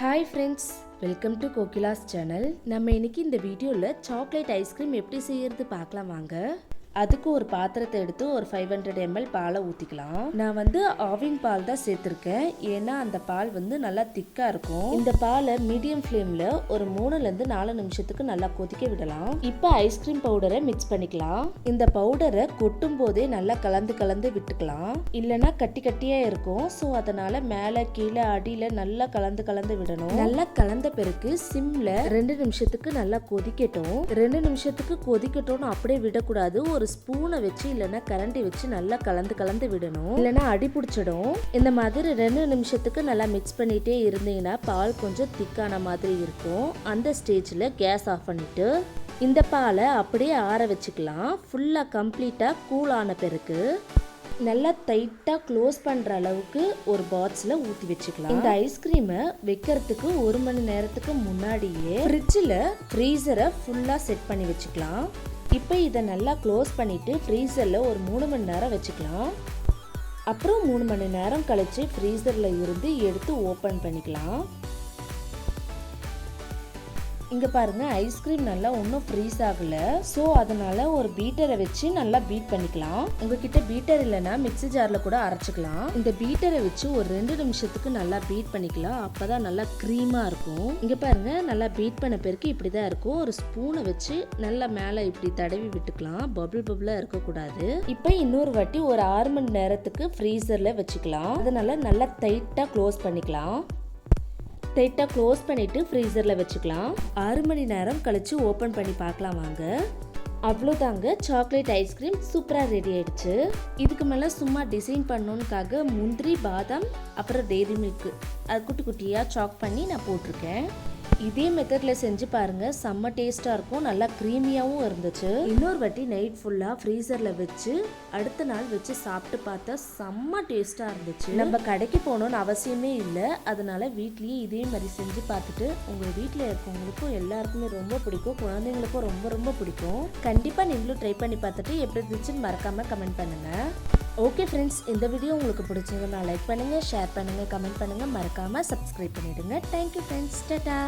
Hi friends, welcome to Kokila's channel. நம்ம இன்னைக்கு இந்த வீடியோல சாக்லேட் ஐஸ்கிரீம் எப்படி செய்யறது பார்க்கலாம் வாங்க. அதுக்கு ஒரு பாத்திரத்தை எடுத்து ஒரு 500 ml பாலை ஊற்றிக்கலாம். நான் ஆவின் பால் தான் சேர்த்துருக்கேன், ஏன்னா அந்த பால் நல்லா திக்காக இருக்கும். இந்த பாலை மீடியம் ஃப்ளேமில் ஒரு 3லேருந்து 4 நிமிஷத்துக்கு நல்லா கொதிக்க விடலாம். இப்போ ஐஸ்கிரீம் பவுடரை மிக்ஸ் பண்ணிக்கலாம். இந்த பவுடரை கொட்டும் போதே நல்லா கலந்து விட்டுக்கலாம், இல்லைன்னா கட்டி கட்டியாக இருக்கும். ஸோ அதனால மேலே கீழே அடியில் நல்லா கலந்து விடணும். நல்லா கலந்த பிறகு சிம்ல 2 நிமிஷத்துக்கு நல்லா கொதிக்கட்டும். 2 நிமிஷத்துக்கு கொதிக்கட்டும்னு அப்படியே விடக்கூடாது. ஒரு ஸ்பூனை வச்சு இல்லைன்னா கரண்டி வச்சு நல்லா கலந்து விடணும், இல்லைன்னா அடி பிடிச்சிடும். இந்த மாதிரி 2 நிமிஷத்துக்கு நல்லா மிக்ஸ் பண்ணிட்டே இருந்தீங்கன்னா பால் கொஞ்சம் திக்கான மாதிரி இருக்கும். அந்த ஸ்டேஜில் கேஸ் ஆஃப் பண்ணிட்டு இந்த பாலை அப்படியே ஆற வச்சுக்கலாம். ஃபுல்லாக கம்ப்ளீட்டாக கூல் ஆன பிறகு நல்லா டைட்டாக க்ளோஸ் பண்ணுற அளவுக்கு ஒரு பாக்ஸில் ஊற்றி வச்சுக்கலாம். இந்த ஐஸ்கிரீமை வைக்கிறதுக்கு 1 மணி நேரத்துக்கு முன்னாடியே ஃப்ரிட்ஜில் ஃப்ரீசரை ஃபுல்லாக செட் பண்ணி வச்சுக்கலாம். இப்போ இதை நல்லா க்ளோஸ் பண்ணிவிட்டு ஃப்ரீசரில் ஒரு 3 மணி நேரம் வச்சுக்கலாம். அப்புறம் 3 மணி நேரம் கழித்து ஃப்ரீசரில் இருந்து எடுத்து ஓப்பன் பண்ணிக்கலாம். இங்கே பாருங்கள், ஐஸ்கிரீம் நல்லா ஒன்றும் ஃப்ரீஸ் ஆகலை. ஸோ அதனால் ஒரு பீட்டரை வச்சு நல்லா பீட் பண்ணிக்கலாம். உங்ககிட்ட பீட்டர் இல்லைன்னா மிக்ஸி ஜாரில் கூட அரைச்சிக்கலாம். இந்த பீட்டரை வச்சு ஒரு 2 நிமிஷத்துக்கு நல்லா பீட் பண்ணிக்கலாம். அப்போ தான் நல்லா க்ரீமாக இருக்கும். இங்கே பாருங்கள், நல்லா பீட் பண்ண பிறகு இப்படி தான் இருக்கும். ஒரு ஸ்பூனை வச்சு நல்லா மேலே இப்படி தடவி விட்டுக்கலாம். பபிளாக இருக்கக்கூடாது. இப்போ இன்னொரு வாட்டி ஒரு 6 மணி நேரத்துக்கு ஃப்ரீசரில் வச்சுக்கலாம். அதனால நல்லா டைட்டாக க்ளோஸ் பண்ணிக்கலாம். டைட்டாக க்ளோஸ் பண்ணிவிட்டு ஃப்ரீசரில் வச்சுக்கலாம். 6 மணி நேரம் கழித்து ஓப்பன் பண்ணி பார்க்கலாம் வாங்க. அவ்வளோதாங்க, சாக்லேட் ஐஸ்கிரீம் சூப்பராக ரெடி ஆயிடுச்சு. இதுக்கு மேலே சும்மா டிசைன் பண்ணணுன்னுக்காக முந்திரி, பாதாம், அப்புறம் டெய்ரி மில்க்கு அது குட்டி குட்டியாக சாக் பண்ணி நான் போட்டிருக்கேன். இதே மெத்தடில் செஞ்சு பாருங்கள், செம்ம டேஸ்ட்டாக இருக்கும். நல்லா க்ரீமியாகவும் இருந்துச்சு. இன்னொரு வாட்டி நைட் ஃபுல்லாக ஃப்ரீசரில் வச்சு அடுத்த நாள் வச்சு சாப்பிட்டு பார்த்தா செம்ம டேஸ்ட்டாக இருந்துச்சு. நம்ம கடைக்கு போகணுன்னு அவசியமே இல்லை. அதனால வீட்லேயே இதே மாதிரி செஞ்சு பார்த்துட்டு உங்கள் வீட்டில் இருக்கவங்களுக்கும் எல்லாருக்குமே ரொம்ப பிடிக்கும், குழந்தைங்களுக்கும் ரொம்ப பிடிக்கும். கண்டிப்பாக நீங்களும் ட்ரை பண்ணி பார்த்துட்டு எப்படி இருந்துச்சுன்னு மறக்காமல் கமெண்ட் பண்ணுங்கள். ஓகே ஃப்ரெண்ட்ஸ், இந்த வீடியோ உங்களுக்கு பிடிச்சிருந்தா லைக் பண்ணுங்கள், ஷேர் பண்ணுங்கள், கமெண்ட் பண்ணுங்கள், மறக்காமல் சப்ஸ்கிரைப் பண்ணிவிடுங்க. Thank you friends, Tata.